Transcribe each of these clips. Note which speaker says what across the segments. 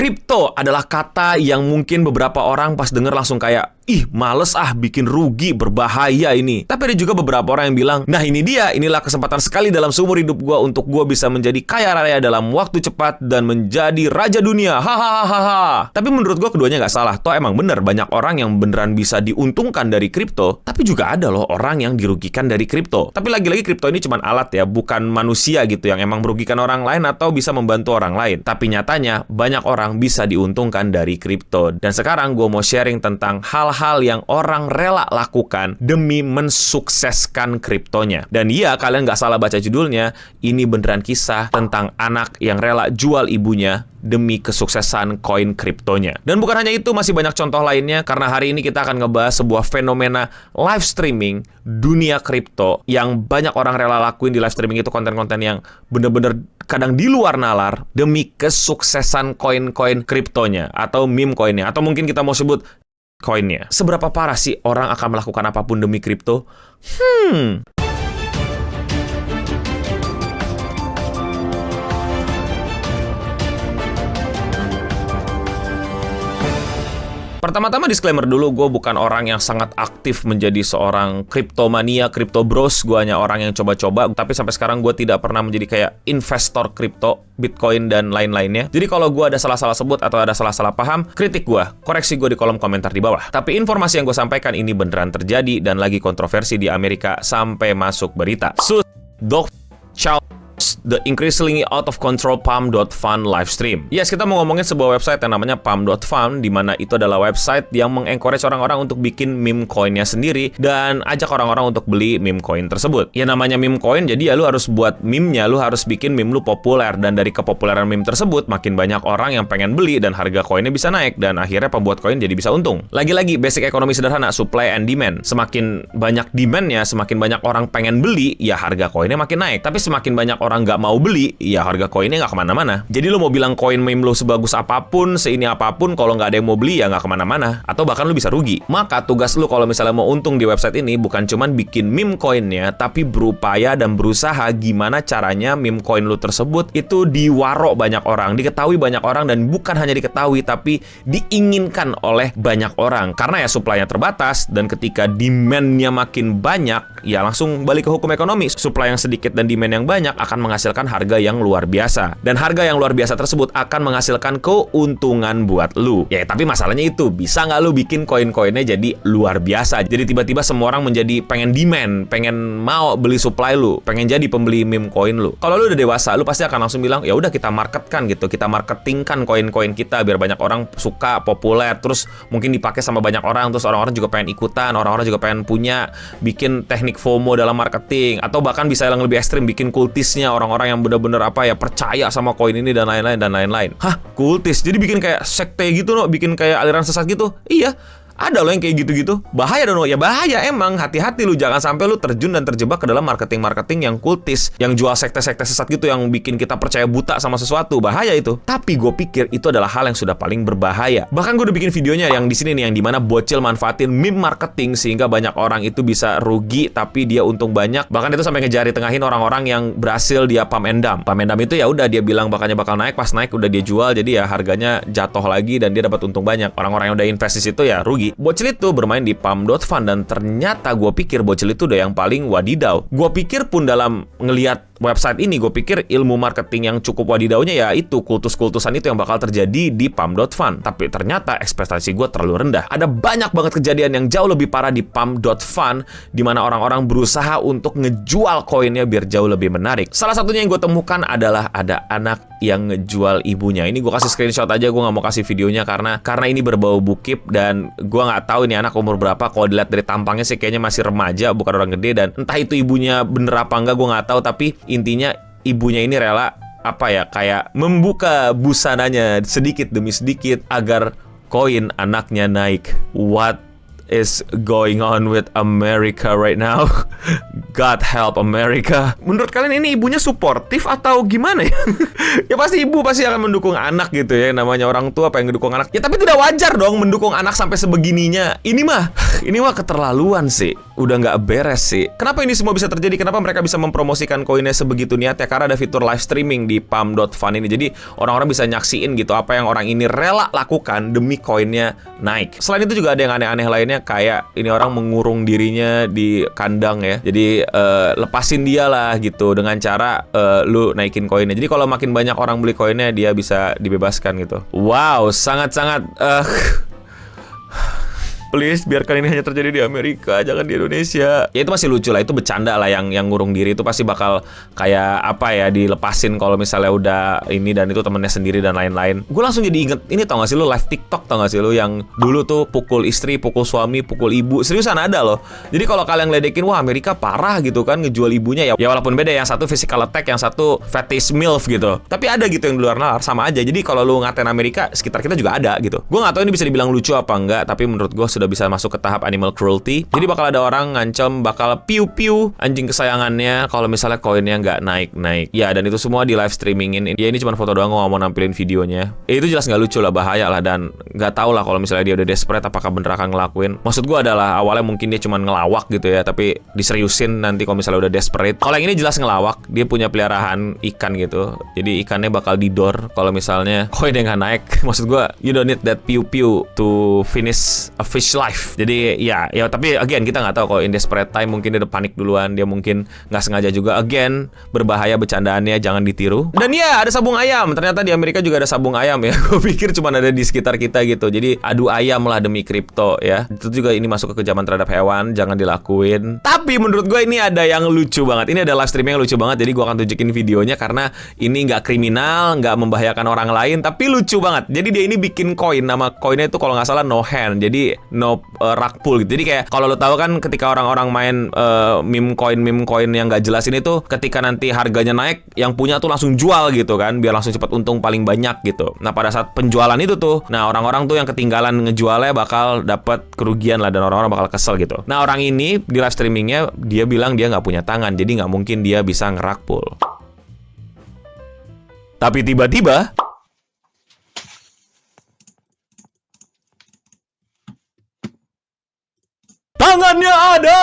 Speaker 1: Kripto adalah kata yang mungkin beberapa orang pas denger langsung kayak, ih males bikin rugi, berbahaya ini. Tapi ada juga beberapa orang yang bilang, nah ini dia, inilah kesempatan sekali dalam seumur hidup gue untuk gue bisa menjadi kaya raya dalam waktu cepat dan menjadi raja dunia, hahaha. Tapi menurut gue keduanya gak salah. Toh emang bener, banyak orang yang beneran bisa diuntungkan dari kripto, tapi juga ada loh orang yang dirugikan dari kripto. Tapi lagi-lagi kripto ini cuma alat ya, bukan manusia gitu yang emang merugikan orang lain atau bisa membantu orang lain. Tapi nyatanya banyak orang bisa diuntungkan dari kripto. Dan sekarang gue mau sharing tentang hal-hal yang orang rela lakukan demi mensukseskan kriptonya. Dan iya, kalian nggak salah baca judulnya, ini beneran kisah tentang anak yang rela jual ibunya demi kesuksesan koin kriptonya. Dan bukan hanya itu, masih banyak contoh lainnya, karena hari ini kita akan ngebahas sebuah fenomena live streaming dunia kripto yang banyak orang rela lakuin. Di live streaming itu konten-konten yang bener-bener kadang di luar nalar demi kesuksesan koin-koin kriptonya atau meme koinnya, atau mungkin kita mau sebut koinnya. Seberapa parah sih orang akan melakukan apapun demi kripto? Pertama-tama disclaimer dulu, gue bukan orang yang sangat aktif menjadi seorang kriptomania, kripto bros. Gue hanya orang yang coba-coba, tapi sampai sekarang gue tidak pernah menjadi kayak investor kripto, Bitcoin, dan lain-lainnya. Jadi kalau gue ada salah-salah sebut atau ada salah-salah paham, kritik gue, koreksi gue di kolom komentar di bawah. Tapi informasi yang gue sampaikan ini beneran terjadi dan lagi kontroversi di Amerika sampai masuk berita. Dog Chow, the increasingly out of control Pump.Fund live stream. Yes, kita mau ngomongin sebuah website yang namanya Pump.Fund, di mana itu adalah website yang mengencourage orang-orang untuk bikin meme coinnya sendiri dan ajak orang-orang untuk beli meme coin tersebut. Ya namanya meme coin, jadi ya lu harus buat meme-nya, lu harus bikin meme lu populer, dan dari kepopuleran meme tersebut makin banyak orang yang pengen beli dan harga koinnya bisa naik, dan akhirnya pembuat koin jadi bisa untung. Lagi-lagi basic ekonomi sederhana, supply and demand. Semakin banyak demand-nya, semakin banyak orang pengen beli, ya harga koinnya makin naik. Tapi semakin banyak orang nggak mau beli, ya harga koinnya nggak kemana-mana. Jadi lo mau bilang koin meme lo sebagus apapun, seini apapun, kalau nggak ada yang mau beli ya nggak kemana-mana, atau bahkan lo bisa rugi. Maka tugas lo kalau misalnya mau untung di website ini bukan cuman bikin meme koinnya, tapi berupaya dan berusaha gimana caranya meme koin lo tersebut itu diwaro banyak orang, diketahui banyak orang, dan bukan hanya diketahui tapi diinginkan oleh banyak orang. Karena ya supply-nya terbatas, dan ketika demand-nya makin banyak, ya langsung balik ke hukum ekonomi. Supply yang sedikit dan demand yang banyak akan menghasilkan harga yang luar biasa. Dan harga yang luar biasa tersebut akan menghasilkan keuntungan buat lu. Ya, tapi masalahnya itu, bisa nggak lu bikin koin-koinnya jadi luar biasa? Jadi tiba-tiba semua orang menjadi pengen demand, pengen mau beli supply lu, pengen jadi pembeli meme koin lu. Kalau lu udah dewasa, lu pasti akan langsung bilang, ya udah kita marketkan gitu, kita marketingkan koin-koin kita biar banyak orang suka, populer, terus mungkin dipakai sama banyak orang, terus orang-orang juga pengen ikutan, orang-orang juga pengen punya, bikin teknik FOMO dalam marketing, atau bahkan bisa yang lebih ekstrim, bikin kultisnya, orang-orang yang bener-bener percaya sama koin ini dan lain-lain. Hah, kultis? Jadi bikin kayak sekte gitu loh, bikin kayak aliran sesat gitu? Iya. Ada loh yang kayak gitu-gitu. Bahaya dong. Ya bahaya emang. Hati-hati lu, jangan sampai lu terjun dan terjebak ke dalam marketing-marketing yang kultis, yang jual sekte-sekte sesat gitu, yang bikin kita percaya buta sama sesuatu. Bahaya itu. Tapi gue pikir itu adalah hal yang sudah paling berbahaya. Bahkan gue udah bikin videonya yang di sini nih, yang dimana bocil manfaatin meme marketing sehingga banyak orang itu bisa rugi tapi dia untung banyak. Bahkan itu sampai ngejari tengahin orang-orang yang berhasil dia pump and dump. Pump and dump itu ya udah dia bilang bakal naik, pas naik udah dia jual, jadi ya harganya jatuh lagi dan dia dapat untung banyak. Orang-orang yang udah invest di situ ya rugi. Bocil itu bermain di Pump.Fund, dan ternyata gue pikir bocil itu udah yang paling wadidaw. Gue pikir pun dalam ngelihat website ini, gue pikir ilmu marketing yang cukup wadidawnya ya itu kultus-kultusan itu yang bakal terjadi di Pump.Fund. Tapi ternyata ekspektasi gue terlalu rendah. Ada banyak banget kejadian yang jauh lebih parah di Pump.Fund, di mana orang-orang berusaha untuk ngejual koinnya biar jauh lebih menarik. Salah satunya yang gue temukan adalah ada anak yang ngejual ibunya. Ini gue kasih screenshot aja, gue nggak mau kasih videonya karena ini berbau bukip, dan gue nggak tahu ini anak umur berapa. Kalau dilihat dari tampangnya sih kayaknya masih remaja, bukan orang gede, dan entah itu ibunya bener apa enggak gue nggak tahu, tapi intinya ibunya ini rela kayak membuka busananya sedikit demi sedikit agar koin anaknya naik. What is going on with America right now? God help America. Menurut kalian ini ibunya suportif atau gimana ya? Ya pasti ibu pasti akan mendukung anak gitu ya. Namanya orang tua pengen mendukung anak. Ya tapi tidak wajar dong mendukung anak sampai sebegininya. Ini mah keterlaluan sih. Udah nggak beres sih. Kenapa ini semua bisa terjadi? Kenapa mereka bisa mempromosikan koinnya sebegitu niatnya? Karena ada fitur live streaming di pump.fun ini. Jadi orang-orang bisa nyaksiin gitu apa yang orang ini rela lakukan demi koinnya naik. Selain itu juga ada yang aneh-aneh lainnya, kayak ini orang mengurung dirinya di kandang ya. Jadi lepasin dia lah gitu dengan cara lu naikin koinnya. Jadi kalau makin banyak orang beli koinnya, dia bisa dibebaskan gitu. Wow, sangat-sangat please, biarkan ini hanya terjadi di Amerika, jangan di Indonesia. Ya itu masih lucu lah, itu bercanda lah yang ngurung diri itu pasti bakal kayak apa ya, dilepasin kalau misalnya udah ini dan itu temennya sendiri dan lain-lain. Gue langsung jadi inget, ini tau gak sih lu live TikTok tau gak sih lu yang dulu tuh pukul istri, pukul suami, pukul ibu. Seriusan ada loh. Jadi kalau kalian ledekin, wah Amerika parah gitu kan ngejual ibunya ya. Ya walaupun beda, yang satu physical attack, yang satu fetish MILF gitu. Tapi ada gitu yang di luar nalar, sama aja. Jadi kalau lu ngatain Amerika, sekitar kita juga ada gitu. Gue gak tahu ini bisa dibilang lucu apa enggak, tapi menurut gue sudah bisa masuk ke tahap animal cruelty. Jadi bakal ada orang ngancam bakal piu-piu anjing kesayangannya kalau misalnya koinnya nggak naik-naik. Ya, dan itu semua di live streamingin. Ya ini cuma foto doang, gue nggak mau nampilin videonya. Itu jelas nggak lucu lah, bahaya lah, dan nggak tahu lah kalau misalnya dia udah desperate apakah bener akan ngelakuin. Maksud gue adalah awalnya mungkin dia cuma ngelawak gitu ya, tapi diseriusin nanti kalau misalnya udah desperate. Kalau yang ini jelas ngelawak, dia punya peliharaan ikan gitu. Jadi ikannya bakal didor kalau misalnya koinnya nggak naik. Maksud gue, you don't need that piu-piu to finish a fish life. Jadi ya tapi again kita nggak tahu, kalau in desperate time mungkin dia udah panik duluan, dia mungkin nggak sengaja juga. Again, berbahaya bercandaannya, jangan ditiru. Dan ya ada sabung ayam, ternyata di Amerika juga ada sabung ayam ya. Gue pikir cuma ada di sekitar kita gitu. Jadi adu ayam lah demi kripto ya. Itu juga ini masuk ke kejaman terhadap hewan, jangan dilakuin. Tapi menurut gue ini ada yang lucu banget. Ini ada live streaming yang lucu banget. Jadi gue akan tunjukin videonya karena ini nggak kriminal, nggak membahayakan orang lain, tapi lucu banget. Jadi dia ini bikin koin, nama koinnya itu kalau nggak salah no hand. Jadi no rug pull gitu. Jadi kayak kalau lo tahu kan ketika orang-orang main meme coin yang nggak jelas ini tuh, ketika nanti harganya naik, yang punya tuh langsung jual gitu kan, biar langsung cepat untung paling banyak gitu. Nah pada saat penjualan itu tuh, nah orang-orang tuh yang ketinggalan ngejualnya bakal dapat kerugian lah, dan orang-orang bakal kesel gitu. Nah orang ini di live streamingnya dia bilang dia nggak punya tangan, jadi nggak mungkin dia bisa nge-rug pull. Tapi tiba-tiba tangannya ada.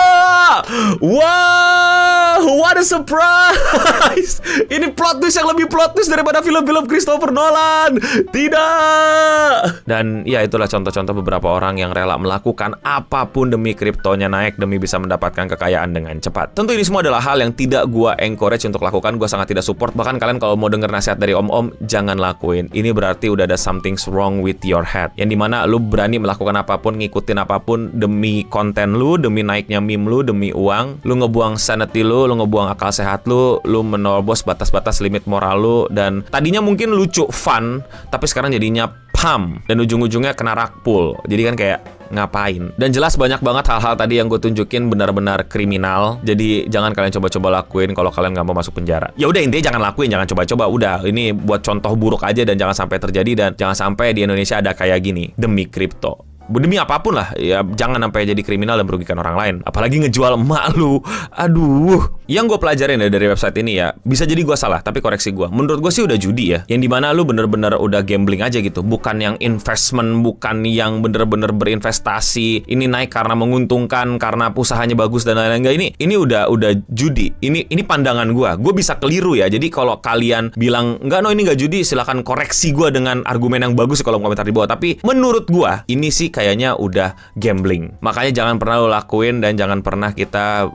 Speaker 1: Wow, what a surprise. Ini plot twist yang lebih plot twist daripada film-film Christopher Nolan. Tidak. Dan ya itulah contoh-contoh beberapa orang yang rela melakukan apapun demi kriptonya naik, demi bisa mendapatkan kekayaan dengan cepat. Tentu ini semua adalah hal yang tidak gua encourage untuk lakukan. Gua sangat tidak support. Bahkan kalian kalau mau denger nasihat dari om-om, jangan lakuin. Ini berarti udah ada something's wrong with your head. Yang dimana lu berani melakukan apapun, ngikutin apapun demi konten lu, demi naiknya meme lu, demi uang. Lu ngebuang sanity lu ngebuang akal sehat lu menerobos batas-batas limit moral lu. Dan tadinya mungkin lucu, fun, tapi sekarang jadinya pump, dan ujung-ujungnya kena rug pull. Jadi kan kayak ngapain? Dan jelas banyak banget hal-hal tadi yang gue tunjukin benar-benar kriminal. Jadi jangan kalian coba-coba lakuin kalau kalian nggak mau masuk penjara. Ya udah, intinya jangan lakuin, jangan coba-coba. Udah, ini buat contoh buruk aja dan jangan sampai terjadi, dan jangan sampai di Indonesia ada kayak gini demi kripto. Demi apapun lah, ya jangan sampai jadi kriminal dan merugikan orang lain. Apalagi ngejual emak lu. Aduh. Yang gue pelajarin ya dari website ini ya, bisa jadi gue salah, tapi koreksi gue. Menurut gue sih udah judi ya, yang dimana lu bener-bener udah gambling aja gitu, bukan yang investment, bukan yang bener-bener berinvestasi. Ini naik karena menguntungkan, karena usahanya bagus dan lain-lain. Enggak, ini udah judi. Ini pandangan gue. Gue bisa keliru ya. Jadi kalau kalian bilang enggak, no ini nggak judi, silakan koreksi gue dengan argumen yang bagus kalau komentar di bawah. Tapi menurut gue ini sih kayaknya udah gambling. Makanya jangan pernah lo lakuin, dan jangan pernah kita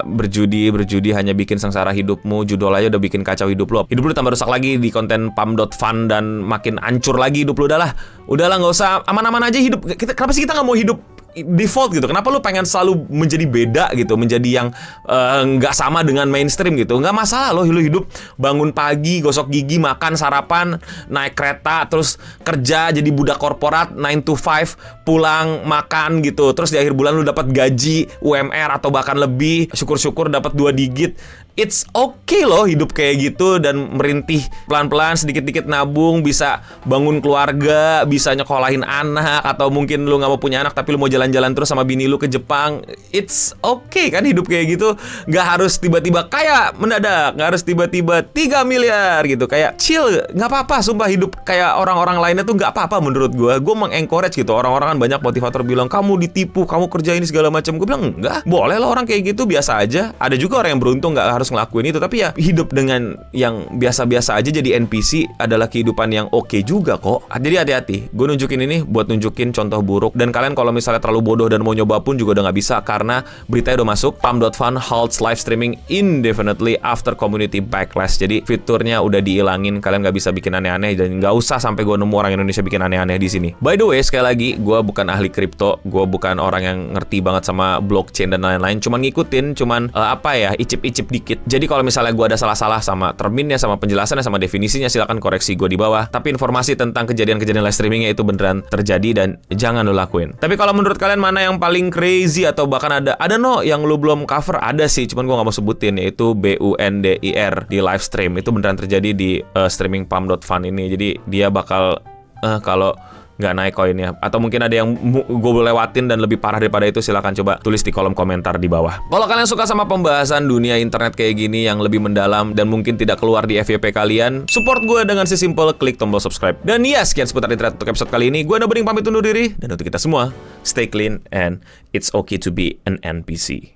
Speaker 1: berjudi hanya bikin sengsara hidupmu. Judul aja udah bikin kacau hidup lo. Hidup lo tambah rusak lagi di konten pump.fun dan makin hancur lagi hidup lo. Udahlah nggak usah, aman-aman aja hidup. Kenapa sih kita nggak mau hidup default gitu? Kenapa lu pengen selalu menjadi beda gitu, menjadi yang nggak sama dengan mainstream gitu? Nggak masalah lo, lu hidup bangun pagi, gosok gigi, makan, sarapan, naik kereta, terus kerja jadi budak korporat 9 to 5, pulang makan gitu, terus di akhir bulan lu dapat gaji UMR atau bahkan lebih, syukur-syukur dapat 2 digit. it's okay loh hidup kayak gitu dan merintih pelan-pelan sedikit-dikit nabung, bisa bangun keluarga, bisa nyekolahin anak, atau mungkin lu nggak mau punya anak tapi lu mau jalan-jalan terus sama bini lu ke Jepang. It's okay kan hidup kayak gitu. Nggak harus tiba-tiba kaya mendadak, nggak harus tiba-tiba 3 miliar gitu. Kayak chill, nggak apa-apa. Sumpah hidup kayak orang-orang lainnya tuh nggak apa-apa menurut gue. Gue mengencourage gitu. Orang-orang kan banyak motivator bilang kamu ditipu, kamu kerja ini segala macam. Gue bilang enggak, boleh lah orang kayak gitu, biasa aja. Ada juga orang yang beruntung nggak harus ngelakuin itu, tapi ya hidup dengan yang biasa-biasa aja jadi NPC adalah kehidupan yang oke juga kok. Jadi hati-hati, gue nunjukin ini buat nunjukin contoh buruk, dan kalian kalau misalnya terlalu bodoh dan mau nyoba pun juga udah nggak bisa, karena beritanya udah masuk, Pump.Fun halts live streaming indefinitely after community backlash. Jadi fiturnya udah dihilangin, kalian nggak bisa bikin aneh-aneh, dan nggak usah sampai gue nemu orang Indonesia bikin aneh-aneh di sini. By the way, sekali lagi, gue bukan ahli kripto, gue bukan orang yang ngerti banget sama blockchain dan lain-lain, cuman ngikutin, icip-icip dikit. Jadi kalau misalnya gue ada salah-salah sama terminnya, sama penjelasannya, sama definisinya, silakan koreksi gue di bawah. Tapi informasi tentang kejadian-kejadian live streamingnya itu beneran terjadi dan jangan lo lakuin. Tapi kalau menurut kalian mana yang paling crazy atau bahkan ada yang lo belum cover? Ada sih, cuman gue nggak mau sebutin, yaitu BUNDIR di live stream. Itu beneran terjadi di streaming Pump.Fun ini. Jadi dia bakal kalau nggak naik koinnya, atau mungkin ada yang gue boleh lewatin dan lebih parah daripada itu, silahkan coba tulis di kolom komentar di bawah. Kalau kalian suka sama pembahasan dunia internet kayak gini yang lebih mendalam dan mungkin tidak keluar di FYP kalian, support gue dengan sesimpel klik tombol subscribe. Dan ya, sekian seputar internet untuk episode kali ini. Gue Noboding pamit undur diri, dan untuk kita semua, stay clean and it's okay to be an NPC.